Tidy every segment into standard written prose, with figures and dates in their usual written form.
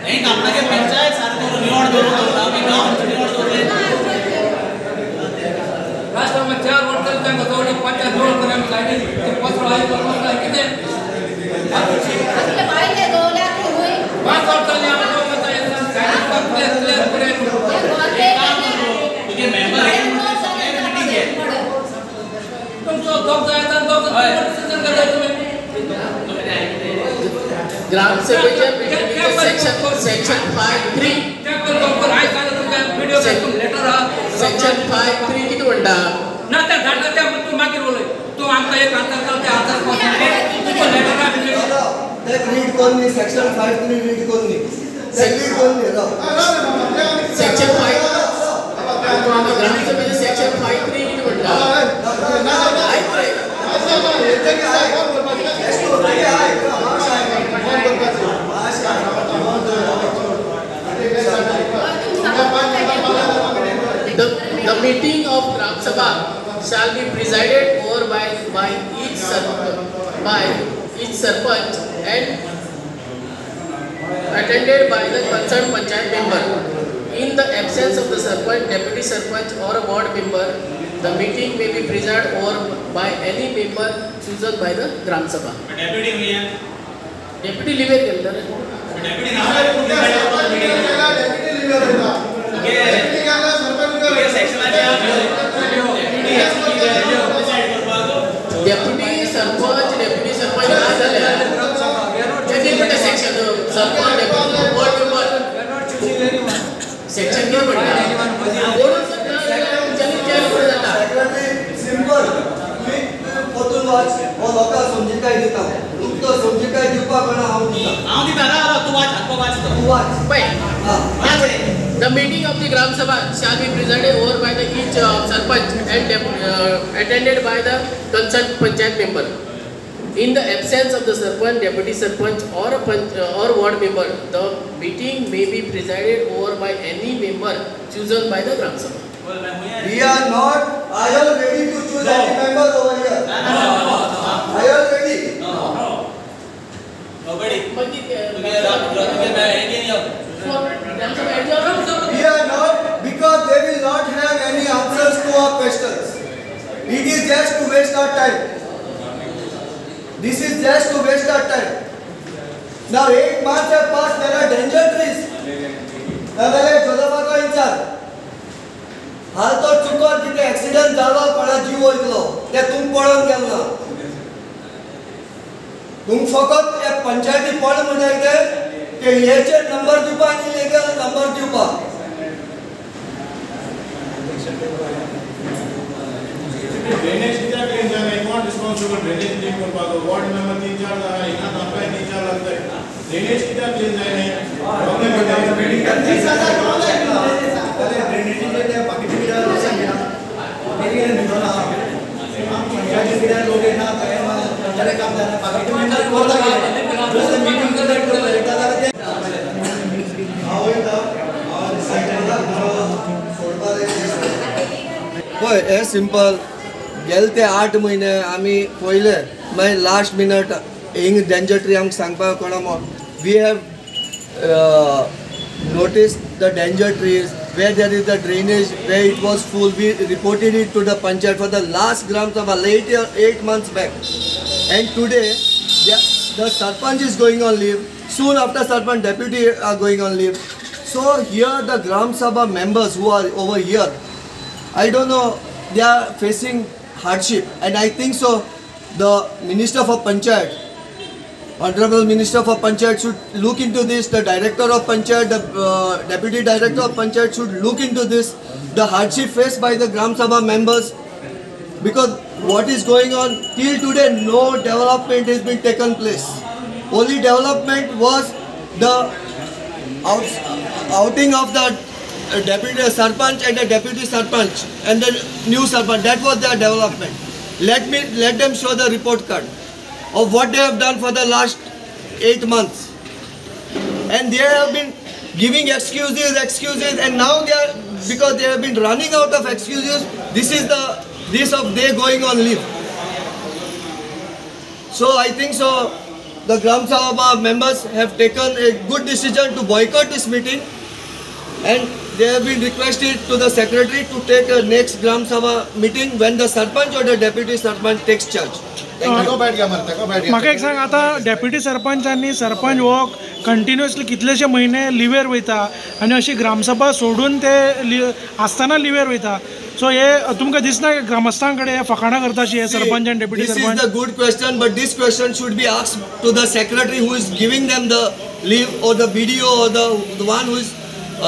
नहीं आपला के पंचायत सारखं निवड करून आम्ही गाव निवड करले राष्ट्रामध्ये 4 वर्ष त्यांना जवळ पंचायत निवड करायला लागली ते पत्र आहे तो पत्र किती असले माहिती दोल्या की होई 5 वर्ष आम्ही दोघं येतात काय क्लिअर करेल तुझे मेंबर आहे मीटिंग आहे तुमचं दोघं जायचं दोघं डिसिजन करायचं तुम्ही ग्राम सभेच्या सेक्शन 5(3) सेक्शन 5(3) किती म्हणता ना त्या झाडला त्या तू मागे बोलय तू आमचा एक अंतर त्या अंतर तुझं लेटर ते रीड कोणी सेक्शन 5(3) रीड कोणी रीड कोणी सेक्शन 5 ग्राम सभेच्या सेक्शन 5(3) किती म्हणता The meeting of Gram Sabha shall be presided over by each sarpanch and attended by the concerned panchayat member. In the absence of the sarpanch, deputy sarpanch or a ward member, the meeting may be presided over by any member chosen by the Gram Sabha. Deputy हुई है Deputy live के अंदर deputy नाम है deputy sarpanch काय झाले किती section sarpanch deputy ward member section किती म्हणतात सिंपल मी पोतून वाच हो लोका समजी काय दिता तुमचं समजी काय दिवपा कोणा हाव दिता ना तू वाच तू watch The meeting of the Gram Sabha shall be presided over by the each sarpanch and attended by the concerned panchayat member. In the absence of the sarpanch, deputy sarpanch or ward member, the meeting may be presided over by any member chosen by the Gram Sabha. We are not. I am ready to choose any member over here. I am ready. Nobody. We are not, because they will not have any answers to our questions. It is just to waste our time. This is just to waste our time. Now 8 months have passed. There are danger trees. Jodhabad in charge हाल तो चुकोर किती accident जालो कोणा जीव वयतलो ते तुम पळोवन गेलना तुम फकत एक पंचायती पळ म्हणजे कितें के हेचे नंबर दिवपा आनी लीगल नंबर दिवपा ड्रेनेज कित्याक क्लीन जाना कोण रिस्पॉन्सिबल ड्रेनेज क्लीन करपाक वार्ड मेंबर 3-4 जाता हिंगा तांकाय 3-4 लागताय ड्रेनेज कित्याक क्लीन जायना प्रॉब्लेम कित्याक मीटिंग करता ड्रेनेजचे ते बाकीचे कित्याक लक्षात घेना मीटिंग निघोना पंचायती कित्याक लोक येना काय पंचायती काम जाना बाकीचे मेंबर करता गेले मीटिंग करता एकदा जाल्यार ते होय हे सिंपल गेले ते 8 महिने आम्ही पहिले मागीर लास्ट मिनट हिंग डेंजर ट्री आमकां सांगपाक कोणा we have noticed the danger trees where there is the drainage where it was full. We reported it to the panchayat for the last Gram Sabha 8 months back, and today the sarpanch is going on leave. Soon after sarpanch, deputy are going on leave. So here the Gram Sabha members who are over here, I don't know, they are facing hardship, and I think so the Minister for Panchayat, Honorable Minister for Panchayat should look into this. The Director of Panchayat, the Deputy Director of Panchayat should look into this. The hardship faced by the Gram Sabha members, because what is going on till today, no development has been taken place. Only development was the outing of the Deputy Sarpanch and the Deputy Sarpanch and the new Sarpanch. That was their development. Let them show the report card of what they have done for the last 8 months, and they have been giving excuses, and now they are, because they have been running out of excuses, this of they going on leave. So I think so the Gram Sabha members have taken a good decision to boycott this meeting, and they have been requested to the secretary to take a next Gram Sabha meeting when the Sarpanch or the deputy Sarpanch takes charge. म्हाका एक सांग, आता deputy सरपंचांनी सरपंच हो continuously कितलेशे महिने लिव्हेर वयता आनी अशी ग्रामसभा सोडून ते आसतना लिव्हेर वयता. सो हे तुमकां दिसना ग्रामस्थां कडेन फकाणां करता अशी हे सरपंच आनी deputy sarpanch? This is the good question, but this question should be asked to the secretary who is giving them the leave, or the BDO, or the one who is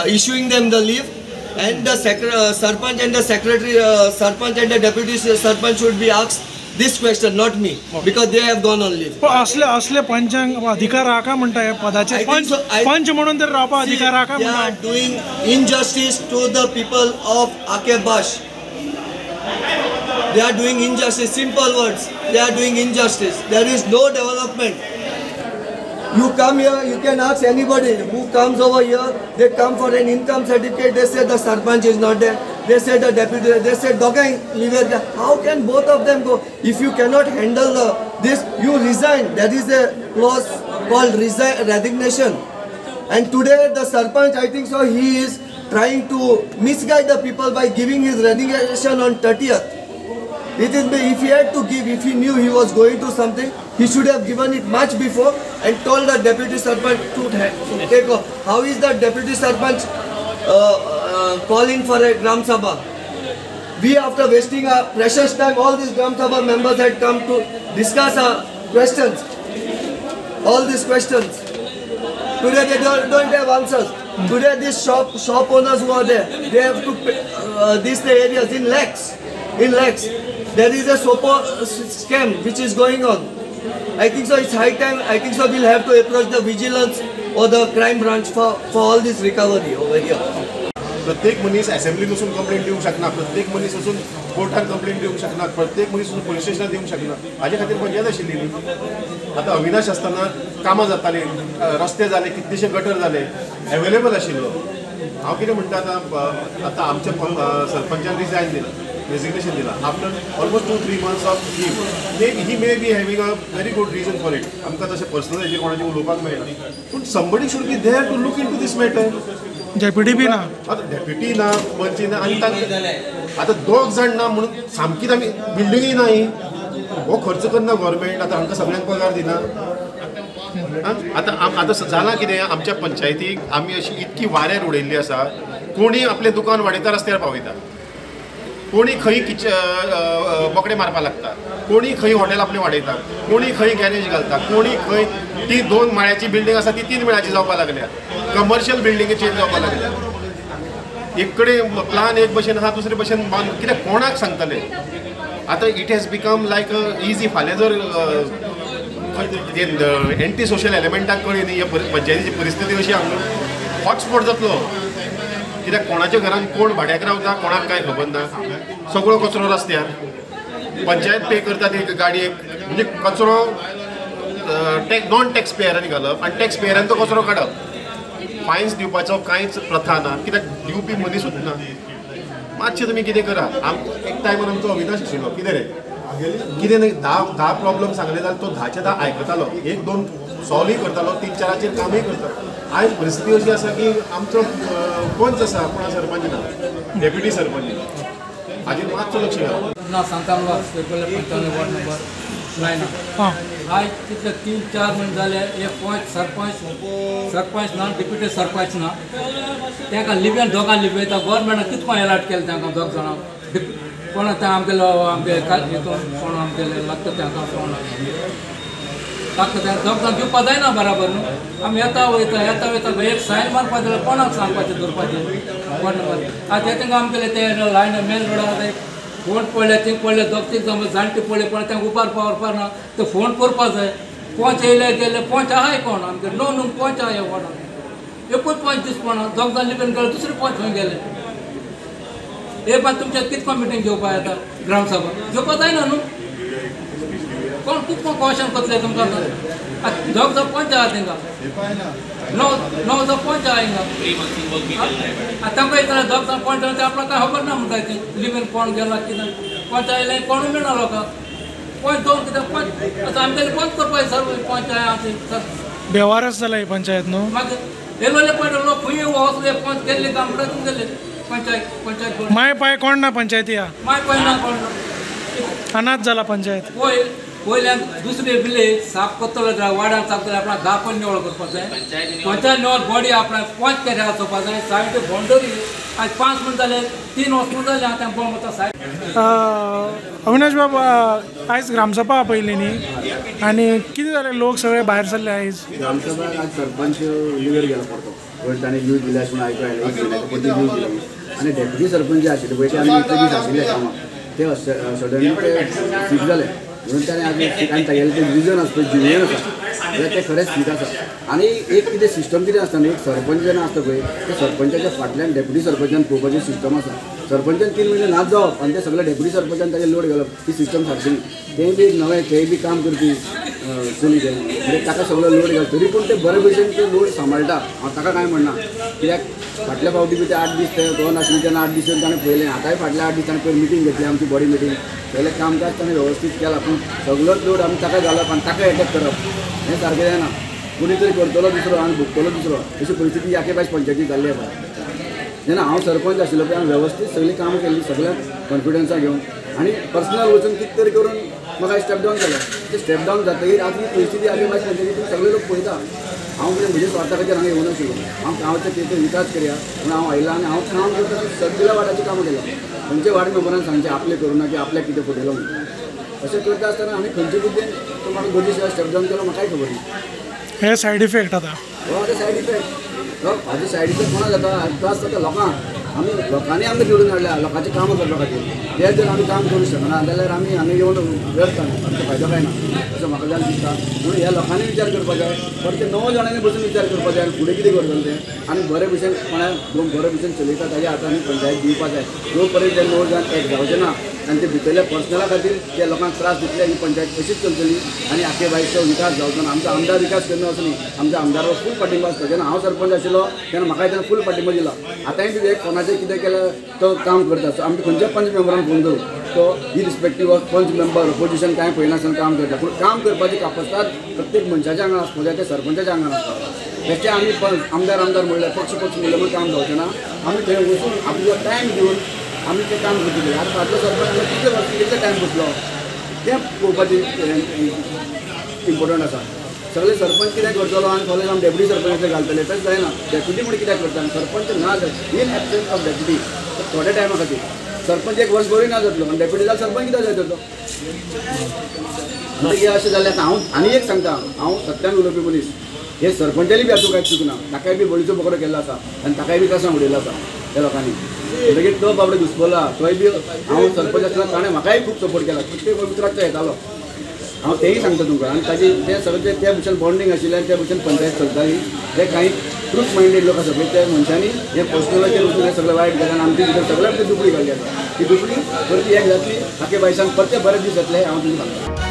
issuing them the leave, and the Sarpanch and the secretary, Sarpanch and the deputy Sarpanch should be asked this question, not me, because they have gone on leave. असले पंचांक अधिकार आहा काय म्हणटा हे पदाचे? पंच म्हणून तर रावपा अधिकार आहा काय म्हणटा? They are doing injustice to the people of Akebash. They are doing injustice. Simple words. They are doing injustice. There is no development. You come here, you can ask anybody who comes over here. They come for an income certificate. They say the Sarpanch is not there. They say the deputy. They say Dogai live there. How can both of them go? If you cannot handle this, you resign. There is a clause called resignation. And today the Sarpanch, I think so, he is trying to misguide the people by giving his resignation on 30th. It is, if he had to give, if he knew he was going to something, he should have given it much before and told the deputy Sarpanch to take off. How is the deputy Sarpanch calling for a Gram Sabha? We, after wasting our precious time, all these Gram Sabha members had come to discuss our questions. All these questions. Today they don't have answers. Today these shop owners who are there, they have to pay, these areas in lakhs. In lakhs. There is a SOPO scam which is going on. I think so it's high time, I think so we'll have to approach the vigilance or the crime branch for all this recovery over here. प्रत्येक मनीस असेंब्लीत वचून complaint दिवंक शकना, प्रत्येक मनीस वचून कोर्टान complaint दिवंक शकना, प्रत्येक मनीस वचून पुलीस स्टेशनार दिवंक शकना. हाजे खातीर पंचायत आशिल्ली न्ही. आतां अविनाश आसतना कामां जातालीं, रस्ते जाले, कितलेशे गटर जाले, अवेलेबल आशिल्लो. हांव कितें म्हणटा आतां आमच्या सरपंचान रिजायन दिला, रेजिग्नेशन दिला after almost 2-3 months of leave. He may be having a very good reason for it. आमकां तशें पर्सनल हेजेर कोणाचें उलोवपाक मेळना, पूण somebody should be there to look into this matter. Deputy बी ना, आतां डेप्युटी ना, पंची ना, आनी तांकां आतां 2 जाण ना म्हणून सामकीच आमी बिल्डिंगूय ना ही. हो खर्च करना गव्हर्मेंट, आतां हांकां सगळ्यांक पगार दिना. आतां जालां कितें, आमच्या पंचायतीक आमी अशी इतकी वाऱ्यार उडयल्ली आसा. कोणी आपलें दुकान वाडयता रस्त्यार पावयता, कोणी खंय बोकडे मारपाक लागता, कोणी खंय हॉटेल आपलें वाडयता, कोणी खंय गॅरेज घालता, कोणी खंय ती 2 माळ्याची बिल्डींग आसा ती 3 माळ्याची जावपाक लागल्या. कमर्शियल बिल्डिंगी चेंज जावपाक लागल्या. एक कडेन प्लान एक भशेन आहा, दुसरे भशेन कित्याक कोणाक सांगतले. आतां it has become like easy. फाल्यां जर एंटी सोशल एलिमेंटाक कळ्ळी न्ही पंचायतीची परिस्थिती अशी हांगा हॉटस्पॉट जातलो. कित्याक कोणाच्या घरान कोण भाड्याक रावता कोणाक कांय खबर ना. सगळो कचरो रस्त्यार, पंचायत पे करता ती गाडयेक. म्हणजे कचरो नॉन टॅक्स पेयरांनी घालप आनी टॅक्स पेयरांनी तो कचरो काडप. फायन्स दिवपाचो कांयच प्रथा ना, कित्याक दिवपी मनीसूच ना. मातशें तुमी कितें करा. एक टायमार आमचो अविनाश आशिल्लो, कितें रे कितें न्ही 10 प्रॉब्लेम सांगले जाल्यार तो 10चे 10 आयकतालो, 1-2 सॉल्वय करतालो, 3-4चेर कामय करता. आयज परिस्थिती अशी आसा की आमचो पंच आसा पूण सरपंच ना, डेप्युटी सरपंच. हाजेर मातसो लक्ष घाल. ना सांतामला पंचायत वॉर्ड नंबर 9. आयज तितले 3-4 म्हयने जाले एक पंच सरपंच ना, डेप्युटी सरपंच ना. तांकां लिव्यान दोगां लिव्ह येता. गव्हर्मेंटान कितको एलर्ट केलें तांकां 2 जाणांक. कोण आतां आमगेलो हितून कोण आमगेले लागता तांकां कोण लागता तांकां 2 जाण दिवपा जायना बराबर न्हू. आमी येता वयता एक सायन मारपा जाल्यार कोणाक सांगपाचें दवरपाचें वॉर्ड नंबर. आतां तांकां आमगेले ते लायन मेन रोडार फोन पडले, थिंग पडले 2-3 जाण जाणटे पडले, पण तांकां उबारपा ना. ते फोन करपा जाय. पंच येयले गेले, पंच आहाय कोण आमगे नो पंच आहाय वॉर्डान. एकूच पंच दिसपना. 2 जाण लिबेन गेले, दुसरे पंच खंय गेले. हे पण तुमच्या कितको मिटींग घेवपा येता ग्रामसभा घेवपा जायना न्हू. कोण कितको क्वेश्चन करतले तुमकां. 2 जाण पंच आहा तांकां, 9 जाण पंच आहा हिंगा. तांकां येता 2 जाण पंच ते आपल्याक कांय खबर ना म्हणटा ती लिबेन कोण गेला कितें. पंच आयले कोणूय मेळना लोकांक. पॉयंट दोन कित्याक पॉयंट आतां आमगेले बंद करपाक सर पॉयंट आमचे सर बेवारस जाला ही पंचायत न्हू. मागीर येयलोले पॉयंट लोक खंय वचले पॉयंट केल्ले काम करून गेले पंचायत माय पाय कोण ना पंचायती हा माय पॉयंट ना कोण अनाथ जाला पंचायत. वयल्यान दुसरे विलेज साफ करतलो जाय वाड्यार साफ करतलो आपणाक गांव पण निवळ करपाक जाय पंचायत निवळ बॉडी आपणाक पॉयंट केल्या वचोवपाक जाय सायड बाउंडरी आज 5 मिनट जाले 3 वचून जाले आतां बॉल मारता सायड. अविनाश बाबा आयज ग्रामसभा आपयली न्ही आनी कितें जालें लोक सगळे भायर सरले आयज. ग्रामसभा आज सरपंच लिव्हर गेला पडतो पण ताणें न्यूज दिल्या म्हणून आयकूं आयलें एक पटी न्यूज दिली आनी डेप्युटी सरपंच जे आशिल्ले पळय ते आमी इतले दीस आशिल्ले कामाक ते सडनली ते सीट जाले म्हणून ताणें आज सिटान तागेलें तें रिजन आसा पळय जुनियन आसा जाल्यार तें खरेंच सीट आसा. आनी एक कितें सिस्टम कितें आसता न्ही एक सरपंच जेन्ना आसता पळय ते सरपंचाच्या फाटल्यान डेप्युटी सरपंचान पळोवपाचें सिस्टम आसा. सरपंचान 3 म्हयने नाच जावप आनी ते सगळे डेप्युटी सरपंचान ताजेर लोड घालप ती सिस्टम सारकी तें बी नवें तेंय बी काम करपी चली ते म्हणजे ताका सगळो लोड घाल तरी पूण ते बरे भशेन ते लोड सांबाळटा. हांव ताका कांय म्हणना कित्याक फाटल्या फावटी बी ते 8 दीस ते दोन आशिल्ले तेन्ना 8 दीस ताणें पळयलें आतांय फाटल्या 8 दीस ताणें पयलीं मिटींग घेतली आमची बॉडी मिटींग पयलें कामकाज ताणें वेवस्थीत केलां पूण सगळोच लोड आमी ताका घालप आनी ताका एटॅक करप हें सारकें जायना. कोणी तरी करतलो दुसरो आनी भुगतलो दुसरो अशी परिस्थिती याके पंचायतीत जाल्ली आसा. जेन्ना हांव सरपंच आशिल्लो पळय हांवें वेवस्थीत सगळीं कामां केल्लीं सगळ्यांक कॉन्फिडन्सा घेवन आनी पर्सनल वचून कितें तरी करून म्हाका स्टेप डावन केलो. ते स्टेप डावन जातकीर आतां ही परिस्थिती आगे पंचायतीत सगळे लोक पळयता. हांव कितें म्हज्या स्वार्था खातीर हांगा येवं नाशिल्लो हांव गांवचे कितें विकास करया म्हणून हांव आयला आनी हांव काम करता ती सगळ्या वाड्याची कामां केल्या. खंयच्या वार्ड मेंबरान सांगचें आपलें करूं ना की आपल्याक कितें फटयलो म्हणून अशें करता आसतना आमी खंयचे बुद्दीन तो म्हाका दोनी दिसा स्टेप डावन केलो म्हाकाय खबर ना. हे सायड इफेक्ट आता. हो आतां सायड इफेक्ट हाजे सायड इफेक्ट कोणाक जाता त्रास जाता लोकांक. आमी लोकांनी आमकां निवडून हाडल्या लोकांची कामां करपा खातीर ते जर आमी काम करूंक शकना जाल्यार आमी हांगा येवन व्यर्थ आमचो फायदो काय ना असो म्हाका जाल्यार दिसता. म्हणून ह्या लोकांनी विचार करपा जाय परते 9 जाणांनी बसून विचार करपा जाय फुडें कितें करतलें तें आनी बरे भशेन कोणाक बरे भशेन चलयता ताच्या हातांनी पंचायत दिवपा जाय. जो पर्यंत ते 9 जाण एक जावचे ना आनी ते भितरल्या पर्सनला खातीर त्या लोकांक त्रास दितले ही पंचायत अशीच चलतली आनी आख्या बायचो विकास जावचो ना. आमचो आमदार विकास करना असो न्ही आमच्या आमदारावर फूल पाठिंबा आसता. जेन्ना हांव सरपंच आशिल्लो तेन्ना म्हाका तेन्ना फूल पाठिंबा दिला. आतांय बी कोणाचें कितें केलें तो काम करता. सो आमी खंयच्या पंच मेंबरान फोन करूं तो irrespective of punch member opposition कांय पळयनासतना काम करता. पूण काम करपाची कापासीत प्रत्येक मनशाच्या आंगान आसपाक जाय ते सरपंचाच्या आंगान आसता. तेचे आमी आमदार म्हणल्यार पक्ष म्हणल्यार म्हण काम जावचें ना. आमी थंय वचून आपलो टायम दिवन आमी तें काम करतले. आतां फाटलो सरपंच कितले टायम बसलो तें पळोवपाचें इम्पॉर्टंट आसा. सगळे सरपंच कितें करतलो आनी फाल्यां आमी डेप्युटी सरपंचाचें घालतले तशें जायना. डेप्युटी म्हणून कित्याक करता सरपंच ना जाय इन एबसेंस ऑफ डेप्युटी थोड्या टायमा खातीर सरपंच एक वर्स बरी ना जातलो आनी डेप्युटी जाल्यार सरपंच कित्याक जाय जातलो. म्हणजे अशें जालें आतां हांव आनी एक सांगता हांव सत्यान उलोवपी मनीस हे सरपंचाली बी हातूंत कांय चूक ना. ताकाय बी बळीचो बोकडो केल्लो आसा आनी ताकाय बी कसां उडयलो आसा त्या लोकांनी. म्हणटकीर तो बाबडो घुसपला तोय बी हांव सरपंच आसतना ताणें म्हाकाय खूब सपोर्ट केला. प्रत्येक पवित्राक तो येतालो हांव तेंय सांगता तुमकां. आनी ताजें तें सगळें त्या भशेन बॉन्डिंग आशिल्लें आनी त्या भशेन पंचायत चलताली. ते कांय ट्रूथ मायंडेड लोक आसा पळय त्या मनशांनी हे पर्सनलाचेर वचून हें सगळें वायट केलें आनी आमचे भितर सगळ्यांक ती दुखडी घाली आसा. ती दुखडी परती एक जातली आख्या बायसांक परते बरे दीस जातले हांव तुमकां सांगता.